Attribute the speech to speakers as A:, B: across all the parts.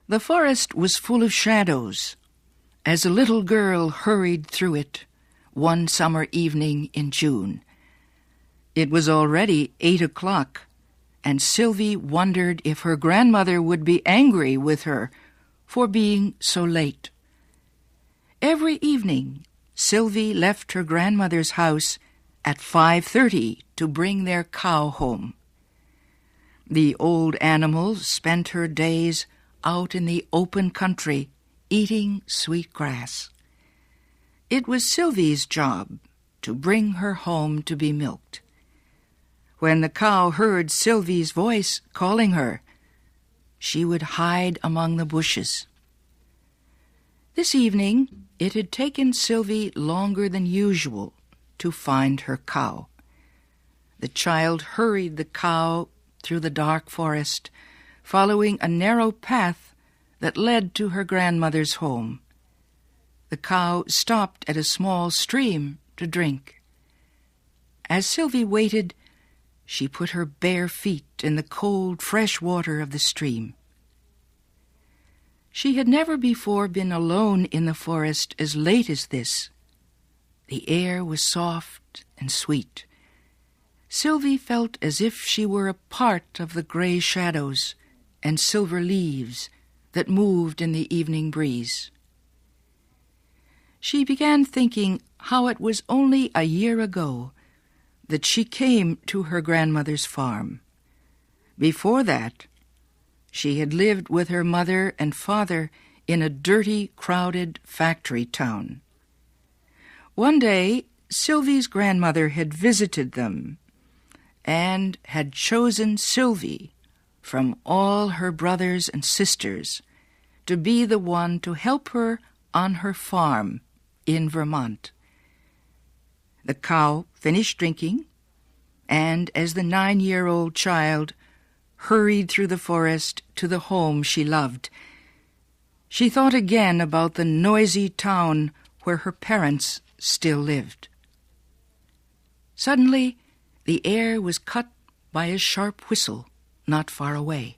A: The forest was full of shadows as a little girl hurried through it one summer evening in June. It was already 8 o'clock, and Sylvie wondered if her grandmother would be angry with her for being so late. Every evening, Sylvie left her grandmother's house at 5:30 to bring their cow home. The old animal spent her days out in the open country, eating sweet grass. It was Sylvie's job to bring her home to be milked. When the cow heard Sylvie's voice calling her, she would hide among the bushes. This evening, it had taken Sylvie longer than usual to find her cow. The child hurried the cow through the dark forest, following a narrow path that led to her grandmother's home. The cow stopped at a small stream to drink. As Sylvie waited, she put her bare feet in the cold, fresh water of the stream. She had never before been alone in the forest as late as this. The air was soft and sweet. Sylvie felt as if she were a part of the gray shadows and silver leaves that moved in the evening breeze. She began thinking how it was only a year ago that she came to her grandmother's farm. Before that, she had lived with her mother and father in a dirty, crowded factory town. One day, Sylvie's grandmother had visited them and had chosen Sylvie from all her brothers and sisters to be the one to help her on her farm in Vermont. The cow finished drinking, and as the 9-year-old child hurried through the forest to the home she loved, she thought again about the noisy town where her parents still lived. Suddenly, the air was cut by a sharp whistle not far away.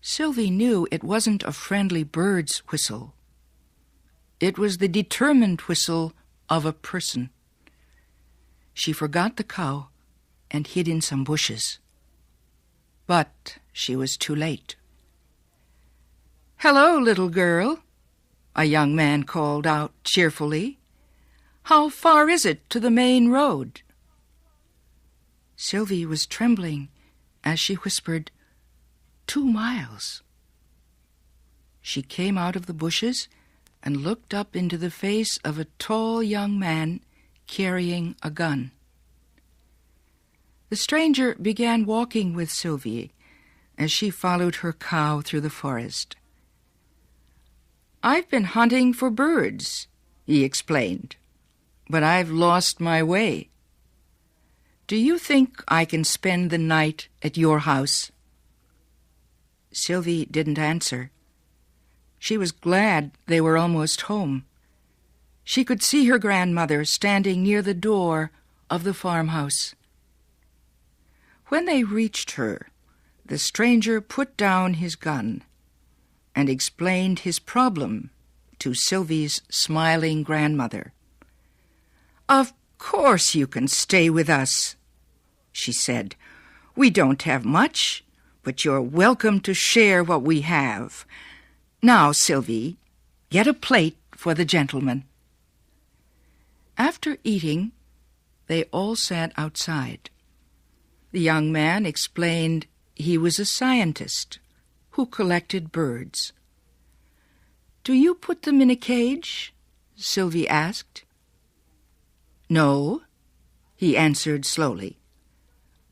A: Sylvie knew it wasn't a friendly bird's whistle. It was the determined whistle of a person. She forgot the cow and hid in some bushes. But she was too late. "Hello, little girl," a young man called out cheerfully. "How far is it to the main road?" Sylvie was trembling as she whispered, 2 miles. She came out of the bushes and looked up into the face of a tall young man carrying a gun. The stranger began walking with Sylvie as she followed her cow through the forest. "I've been hunting for birds," he explained, "but I've lost my way. Do you think I can spend the night at your house?" Sylvie didn't answer. She was glad they were almost home. She could see her grandmother standing near the door of the farmhouse. When they reached her, the stranger put down his gun and explained his problem to Sylvie's smiling grandmother. "Of course you can stay with us," she said. "We don't have much, but you're welcome to share what we have. Now, Sylvie, get a plate for the gentleman." After eating, they all sat outside. The young man explained he was a scientist who collected birds. "Do you put them in a cage?" Sylvie asked. "No," he answered slowly.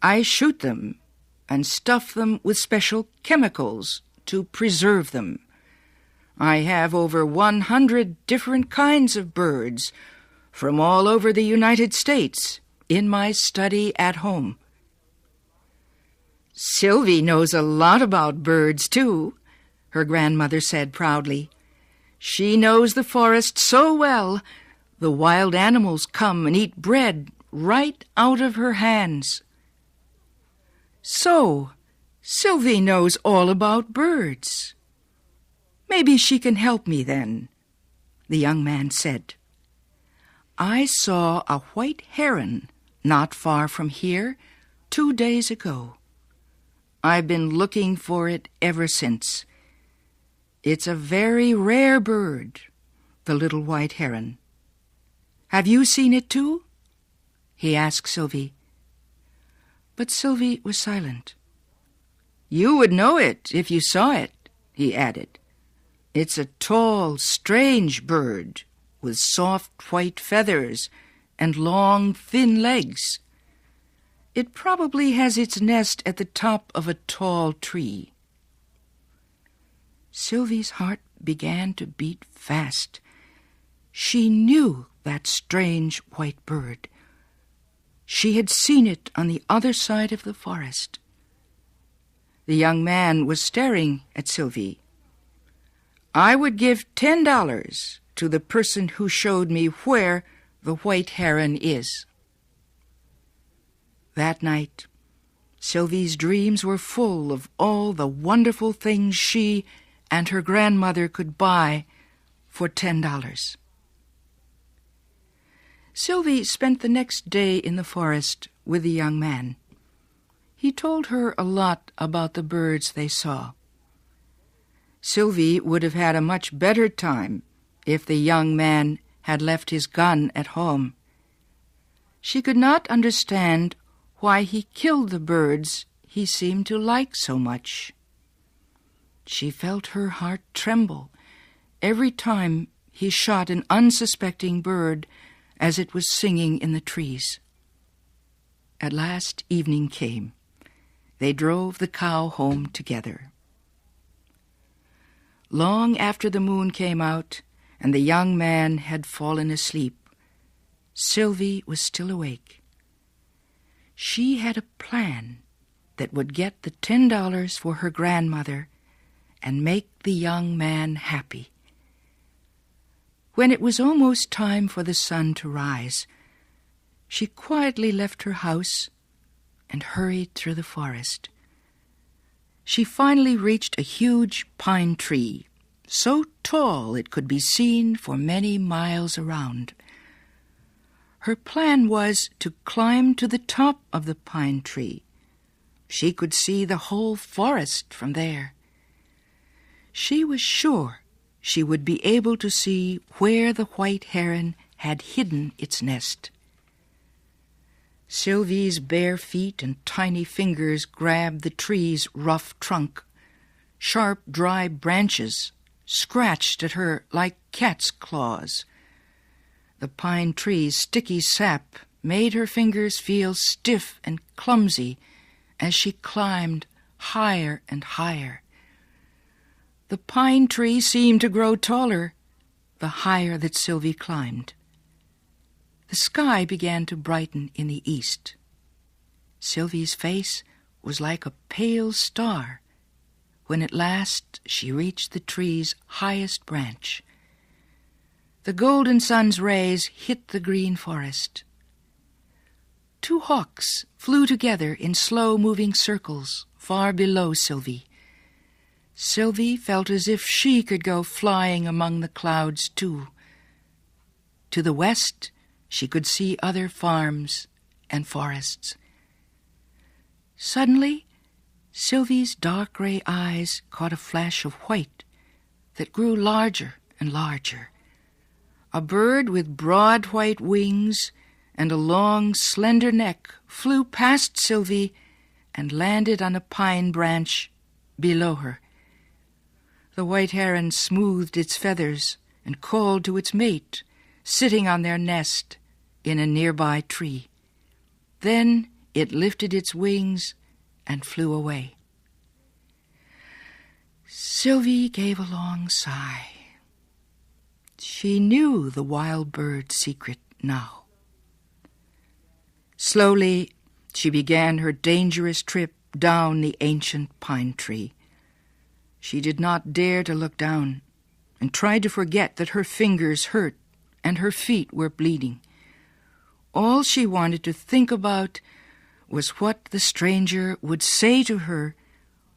A: "I shoot them and stuff them with special chemicals to preserve them. I have over 100 different kinds of birds from all over the United States in my study at home." "Sylvie knows a lot about birds, too," her grandmother said proudly. "She knows the forest so well, the wild animals come and eat bread right out of her hands." "So, Sylvie knows all about birds. Maybe she can help me then, the young man said. I saw a white heron not far from here 2 days ago. I've been looking for it ever since. It's a very rare bird, the little white heron. Have you seen it too? He asked Sylvie. But Sylvie was silent. You would know it if you saw it, he added. It's a tall, strange bird with soft white feathers and long, thin legs. It probably has its nest at the top of a tall tree. Sylvie's heart began to beat fast. She knew that strange white bird. She had seen it on the other side of the forest. The young man was staring at Sylvie. I would give $10 to the person who showed me where the white heron is. That night, Sylvie's dreams were full of all the wonderful things she and her grandmother could buy for $10. Sylvie spent the next day in the forest with the young man. He told her a lot about the birds they saw. Sylvie would have had a much better time if the young man had left his gun at home. She could not understand why he killed the birds he seemed to like so much. She felt her heart tremble every time he shot an unsuspecting bird as it was singing in the trees. At last evening came. They drove the cow home together. Long after the moon came out and the young man had fallen asleep, Sylvie was still awake. She had a plan that would get the $10 for her grandmother and make the young man happy. When it was almost time for the sun to rise, she quietly left her house and hurried through the forest. She finally reached a huge pine tree, so tall it could be seen for many miles around. Her plan was to climb to the top of the pine tree. She could see the whole forest from there. She was sure she would be able to see where the white heron had hidden its nest. Sylvie's bare feet and tiny fingers grabbed the tree's rough trunk. Sharp, dry branches scratched at her like cat's claws. The pine tree's sticky sap made her fingers feel stiff and clumsy as she climbed higher and higher. The pine tree seemed to grow taller the higher that Sylvie climbed. The sky began to brighten in the east. Sylvie's face was like a pale star when at last she reached the tree's highest branch. The golden sun's rays hit the green forest. 2 hawks flew together in slow-moving circles far below Sylvie. Sylvie felt as if she could go flying among the clouds too. To the west, she could see other farms and forests. Suddenly, Sylvie's dark gray eyes caught a flash of white that grew larger and larger. A bird with broad white wings and a long, slender neck flew past Sylvie and landed on a pine branch below her. The white heron smoothed its feathers and called to its mate, sitting on their nest in a nearby tree. Then it lifted its wings and flew away. Sylvie gave a long sigh. She knew the wild bird's secret now. Slowly, she began her dangerous trip down the ancient pine tree. She did not dare to look down and tried to forget that her fingers hurt and her feet were bleeding. All she wanted to think about was what the stranger would say to her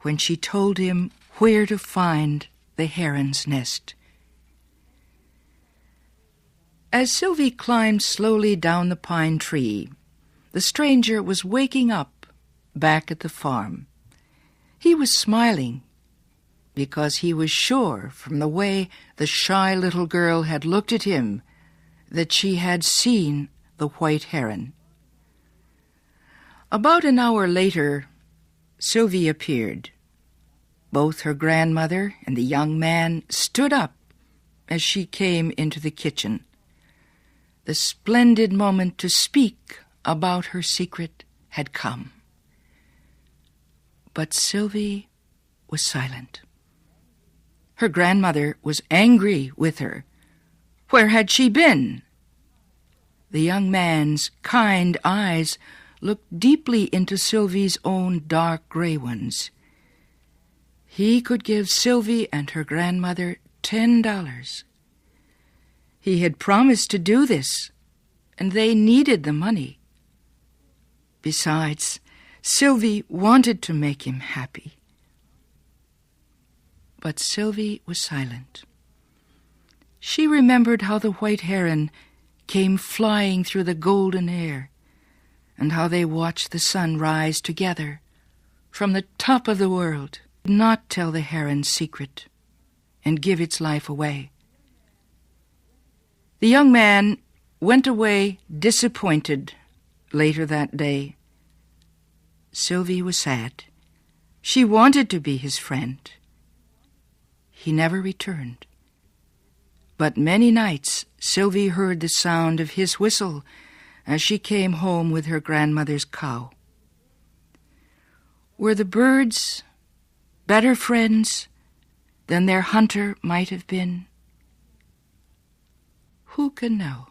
A: when she told him where to find the heron's nest. As Sylvie climbed slowly down the pine tree, the stranger was waking up back at the farm. He was smiling because he was sure from the way the shy little girl had looked at him that she had seen the white heron. About an hour later, Sylvie appeared. Both her grandmother and the young man stood up as she came into the kitchen. The splendid moment to speak about her secret had come. But Sylvie was silent. Her grandmother was angry with her. Where had she been? The young man's kind eyes looked deeply into Sylvie's own dark gray ones. He could give Sylvie and her grandmother $10. He had promised to do this, and they needed the money. Besides, Sylvie wanted to make him happy. But Sylvie was silent. She remembered how the white heron came flying through the golden air, and how they watched the sun rise together from the top of the world. Not tell the heron's secret and give its life away. The young man went away disappointed later that day. Sylvie was sad. She wanted to be his friend. He never returned. But many nights Sylvie heard the sound of his whistle as she came home with her grandmother's cow. Were the birds better friends than their hunter might have been? Who can know?